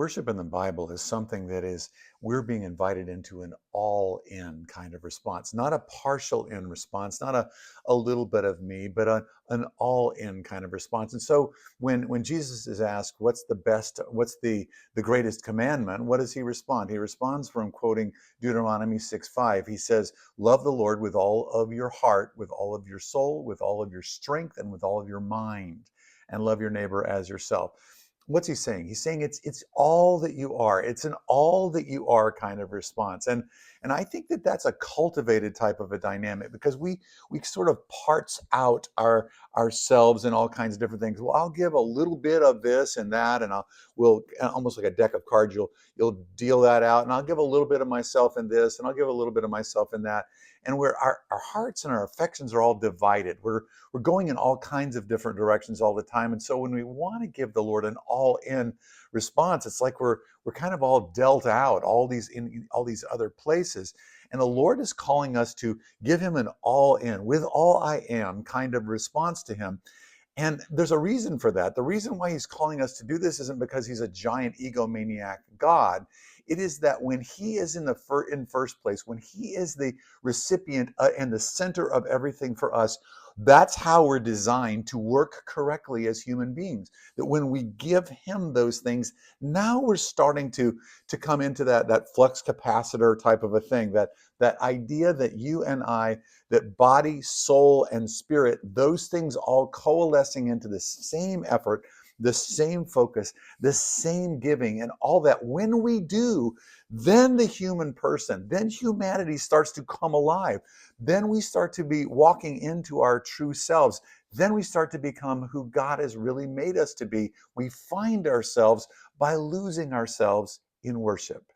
Worship in the Bible is something that is, we're being invited into an all in kind of response, not a partial in response, not a little bit of me, but an all in kind of response. And so when Jesus is asked, what's the greatest commandment? What does he respond? He responds from quoting Deuteronomy 6:5. He says, love the Lord with all of your heart, with all of your soul, with all of your strength, and with all of your mind, and love your neighbor as yourself. What's he saying? He's saying it's all that you are. It's an all that you are kind of response. And I think that that's a cultivated type of a dynamic, because we sort of parts out ourselves in all kinds of different things. Well, I'll give a little bit of this and that, and we'll, almost like a deck of cards, you'll deal that out, and I'll give a little bit of myself in this, and I'll give a little bit of myself in that. And where our hearts and our affections are all divided. We're going in all kinds of different directions all the time. And so when we want to give the Lord an all-in response, it's like we're kind of all dealt out in all these other places. And the Lord is calling us to give him an all-in, with all I am kind of response to him. And there's a reason for that. The reason why he's calling us to do this isn't because he's a giant egomaniac God. It is that when he is in first place, when he is the recipient and the center of everything for us, that's how we're designed to work correctly as human beings. That when we give him those things, now we're starting to come into that flux capacitor type of a thing, that idea that you and I, that body, soul, and spirit, those things all coalescing into the same effort, the same focus, the same giving, and all that. When we do, then the human person, then humanity starts to come alive. Then we start to be walking into our true selves. Then we start to become who God has really made us to be. We find ourselves by losing ourselves in worship.